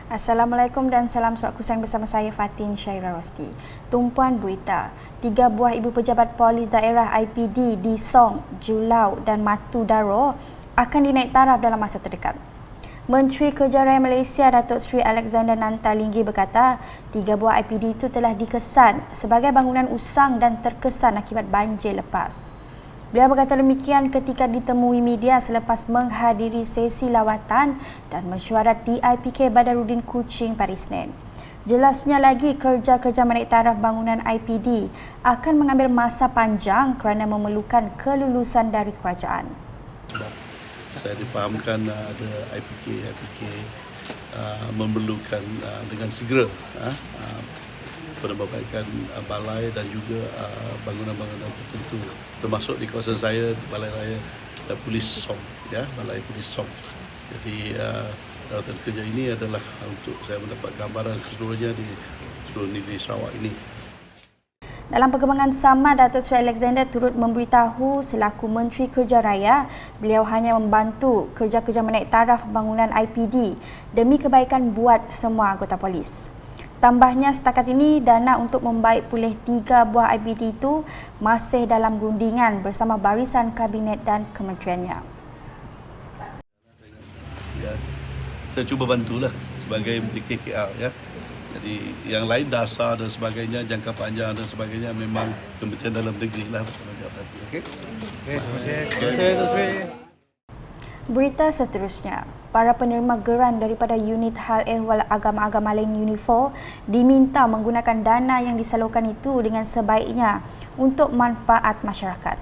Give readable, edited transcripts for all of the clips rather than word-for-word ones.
Assalamualaikum dan salam surat kusang bersama saya Fatin Syaira Rosti. Tumpuan berita, 3 buah ibu pejabat polis daerah IPD di Song, Julau dan Matu Daro akan dinaik taraf dalam masa terdekat. Menteri Kerja Raya Malaysia Datuk Seri Alexander Nantalinggi berkata, 3 buah IPD itu telah dikesan sebagai bangunan usang dan terkesan akibat banjir lepas. Beliau berkata demikian ketika ditemui media selepas menghadiri sesi lawatan dan mesyuarat di IPK Badarudin Kuching pada Isnin. Jelasnya lagi, kerja-kerja menaik taraf bangunan IPD akan mengambil masa panjang kerana memerlukan kelulusan dari kerajaan. Saya difahamkan ada IPK memerlukan dengan segera perbaikan balai dan juga bangunan-bangunan tertentu, termasuk di kawasan saya Balai Raya Polis Song, Balai Polis Song. Jadi lawatan kerja ini adalah untuk saya mendapat gambaran keseluruhannya di seluruh negeri Sarawak ini. Dalam perkembangan sama, Datuk Seri Alexander turut memberitahu selaku Menteri Kerja Raya, beliau hanya membantu kerja-kerja menaik taraf bangunan IPD demi kebaikan buat semua anggota polis. Tambahnya, setakat ini dana untuk membaik pulih 3 buah IPD itu masih dalam guntingan bersama barisan kabinet dan kementeriannya. Ya, saya cuba bantulah sebagai Menteri KKR, ya. Jadi yang lain dasar dan sebagainya, jangka panjang dan sebagainya memang Kementerian Dalam Negeri lah bertanggungjawab nanti. Okey. Terima kasih. Berita seterusnya, para penerima geran daripada Unit Hal Ehwal Agama-Agama Lain UNIFOR diminta menggunakan dana yang disalurkan itu dengan sebaiknya untuk manfaat masyarakat.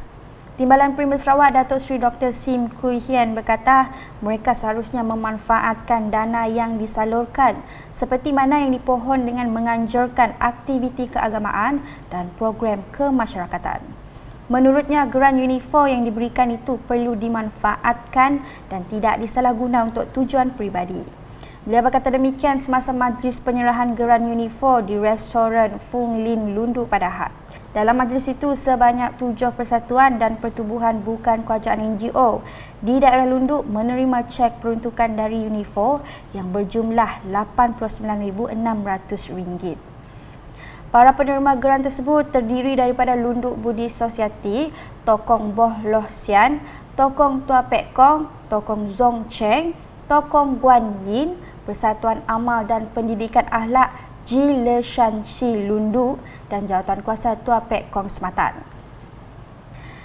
Timbalan Premier Sarawak Datuk Seri Dr. Sim Kui Hian berkata mereka seharusnya memanfaatkan dana yang disalurkan seperti mana yang dipohon dengan menganjurkan aktiviti keagamaan dan program kemasyarakatan. Menurutnya, geran UNIFOR yang diberikan itu perlu dimanfaatkan dan tidak disalahguna untuk tujuan peribadi. Beliau berkata demikian semasa majlis penyerahan geran UNIFOR di restoran Fung Lin Lundu pada Ahad. Dalam majlis itu, sebanyak 7 persatuan dan pertubuhan bukan kerajaan NGO di daerah Lundu menerima cek peruntukan dari UNIFOR yang berjumlah RM89,600. Para penerima geran tersebut terdiri daripada Lunduk Buddhist Society, Tokong Boh Loh Sian, Tokong Tua Pek Kong, Tokong Zong Cheng, Tokong Guan Yin, Persatuan Amal dan Pendidikan Akhlak Ji Le Shan Shi Lundu dan Jawatankuasa Tua Pek Kong Sematan.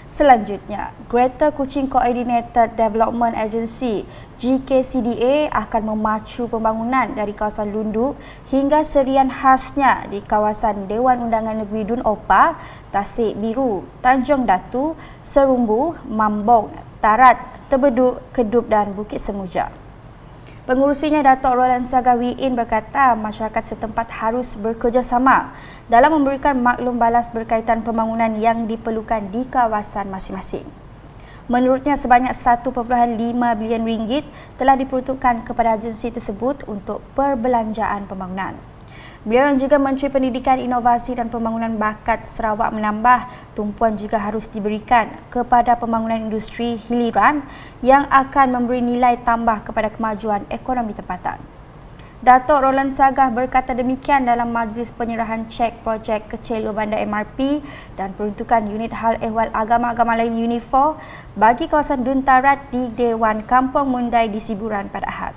Selanjutnya, Greater Kuching Coordinated Development Agency GKCDA akan memacu pembangunan dari kawasan Lundu hingga serian khasnya di kawasan Dewan Undangan Negeri Dun Opa, Tasik Biru, Tanjung Datu, Serumbu, Mambong, Tarat, Tebeduk, Kedup dan Bukit Semuja. Pengurusinya Datuk Roland Sagawiin berkata masyarakat setempat harus bekerjasama dalam memberikan maklum balas berkaitan pembangunan yang diperlukan di kawasan masing-masing. Menurutnya sebanyak 1.5 bilion ringgit telah diperuntukkan kepada agensi tersebut untuk perbelanjaan pembangunan. Beliau yang juga Menteri Pendidikan, Inovasi dan Pembangunan Bakat Sarawak menambah tumpuan juga harus diberikan kepada pembangunan industri hiliran yang akan memberi nilai tambah kepada kemajuan ekonomi tempatan. Datuk Roland Sagah berkata demikian dalam majlis penyerahan cek projek kecil Luar Bandar MRP dan peruntukan Unit Hal Ehwal Agama-Agama Lain UNIFOR bagi kawasan Dun Tarat di Dewan Kampung Mundai di Siburan pada Ahad.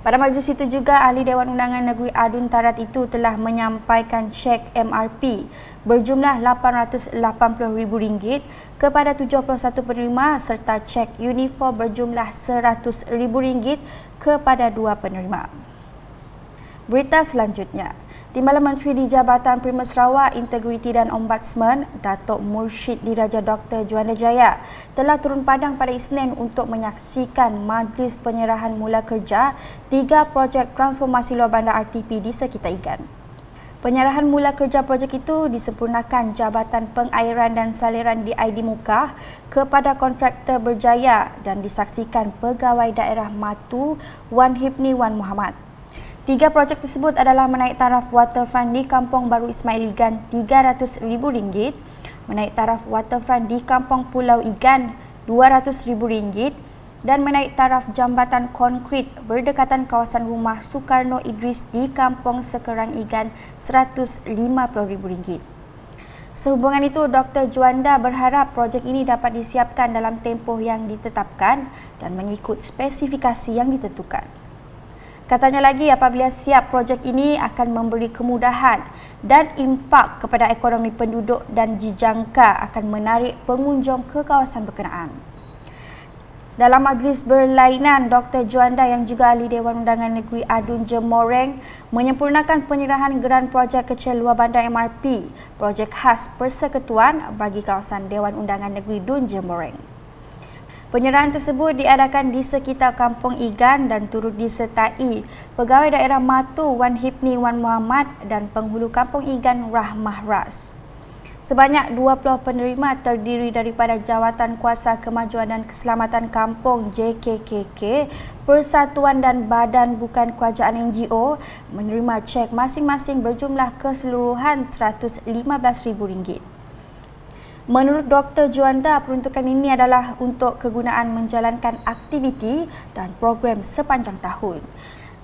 Pada majlis itu juga, Ahli Dewan Undangan Negeri Adun Tarat itu telah menyampaikan cek MRP berjumlah RM880,000 kepada 71 penerima serta cek UNIFOR berjumlah RM100,000 kepada 2 penerima. Berita selanjutnya, Timbalan Menteri di Jabatan Premier Sarawak, Integriti dan Ombudsman, Datuk Mursyid Diraja Dr. Juanda Jaya telah turun padang pada Isnin untuk menyaksikan majlis penyerahan mula kerja 3 projek transformasi luar bandar RTP di sekitar Igan. Penyerahan mula kerja projek itu disempurnakan Jabatan Pengairan dan Saliran di ID Mukah kepada kontraktor berjaya dan disaksikan Pegawai Daerah Matu Wan Hibni Wan Muhammad. 3 projek tersebut adalah menaik taraf waterfront di Kampung Baru Ismail Igan RM300,000, menaik taraf waterfront di Kampung Pulau Igan RM200,000, dan menaik taraf jambatan konkrit berdekatan kawasan rumah Soekarno Idris di Kampung Sekerang Igan RM150,000. Sehubungan itu, Dr. Juanda berharap projek ini dapat disiapkan dalam tempoh yang ditetapkan dan mengikut spesifikasi yang ditentukan. Katanya lagi, apabila siap, projek ini akan memberi kemudahan dan impak kepada ekonomi penduduk dan dijangka akan menarik pengunjung ke kawasan berkenaan. Dalam majlis berlainan, Dr. Juanda yang juga ahli Dewan Undangan Negeri Adun Jemoreng menyempurnakan penyerahan geran projek kecil luar bandar MRP, projek khas persekutuan bagi kawasan Dewan Undangan Negeri Dun Jemoreng. Penyerahan tersebut diadakan di sekitar Kampung Igan dan turut disertai Pegawai Daerah Matu Wan Hipni Wan Muhammad dan Penghulu Kampung Igan Rahmah Ras. Sebanyak 20 penerima terdiri daripada Jawatan Kuasa Kemajuan dan Keselamatan Kampung JKKK, Persatuan dan Badan Bukan Kerajaan NGO menerima cek masing-masing berjumlah keseluruhan RM115,000. Menurut Dr. Juanda, peruntukan ini adalah untuk kegunaan menjalankan aktiviti dan program sepanjang tahun.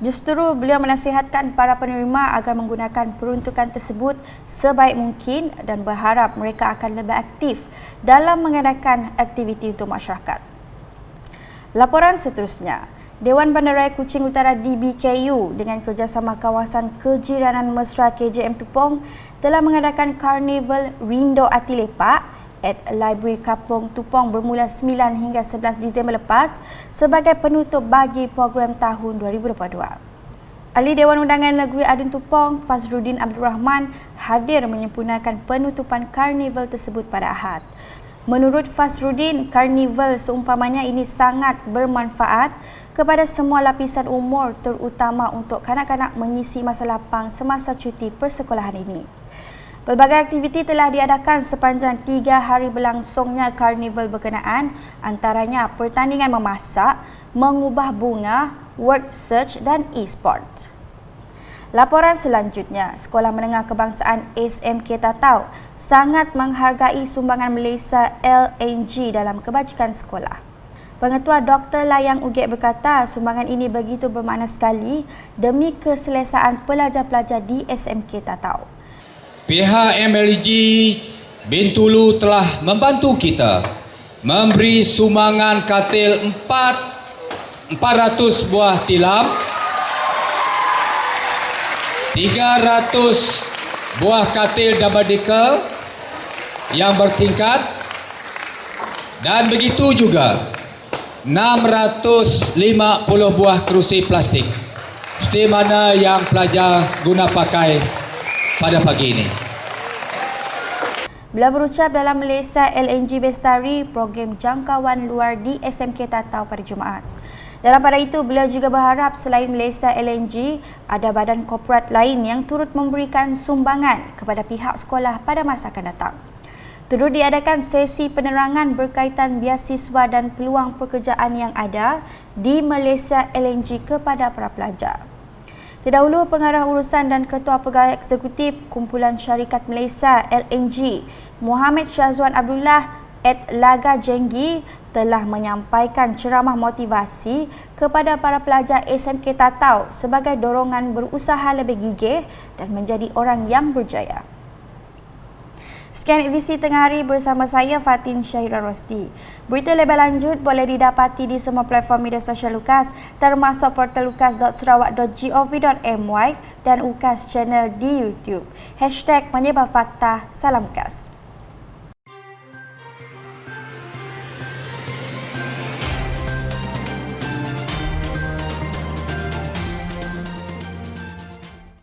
Justru beliau menasihatkan para penerima agar menggunakan peruntukan tersebut sebaik mungkin dan berharap mereka akan lebih aktif dalam mengadakan aktiviti untuk masyarakat. Laporan seterusnya, Dewan Bandaraya Kuching Utara DBKU dengan kerjasama kawasan kejiranan mesra KJM Tupong telah mengadakan Karnival Rindo Ati Lepak at Library Kampung Tupong bermula 9 hingga 11 Disember lepas sebagai penutup bagi program tahun 2022. Ahli Dewan Undangan Negeri Adun Tupong, Fazruddin Abdul Rahman, hadir menyempurnakan penutupan karnival tersebut pada Ahad. Menurut Fazruddin, karnival seumpamanya ini sangat bermanfaat kepada semua lapisan umur, terutama untuk kanak-kanak mengisi masa lapang semasa cuti persekolahan ini. Pelbagai aktiviti telah diadakan sepanjang 3 hari berlangsungnya karnival berkenaan, antaranya pertandingan memasak, mengubah bunga, word search dan e-sport. Laporan selanjutnya, Sekolah Menengah Kebangsaan SMK Tatau sangat menghargai sumbangan Malaysia LNG dalam kebajikan sekolah. Pengetua Dr. Layang Ugek berkata sumbangan ini begitu bermakna sekali demi keselesaan pelajar-pelajar di SMK Tatau. Pihak MLG Bintulu telah membantu kita memberi sumbangan katil 400 buah tilam, 300 buah katil double decker yang bertingkat dan begitu juga 650 buah kerusi plastik seperti mana yang pelajar guna pakai pada pagi ini. Beliau berucap dalam Malaysia LNG Bestari, program jangkauan luar di SMK Tatau pada Jumaat. Dalam pada itu, beliau juga berharap selain Malaysia LNG, ada badan korporat lain yang turut memberikan sumbangan kepada pihak sekolah pada masa akan datang. Turut diadakan sesi penerangan berkaitan beasiswa dan peluang pekerjaan yang ada di Malaysia LNG kepada para pelajar. Terdahulu, Pengarah Urusan dan Ketua Pegawai Eksekutif Kumpulan Syarikat Malaysia LNG, Muhammad Syazwan Abdullah at Laga Jenggi telah menyampaikan ceramah motivasi kepada para pelajar SMK Tatau sebagai dorongan berusaha lebih gigih dan menjadi orang yang berjaya. Sekian edisi Tengah Hari bersama saya Fatin Syahira Rosdi. Berita lebih lanjut boleh didapati di semua platform media sosial UKAS termasuk portal ukas.sarawak.gov.my dan UKAS Channel di YouTube. #menyebarfakta. Salam UKAS.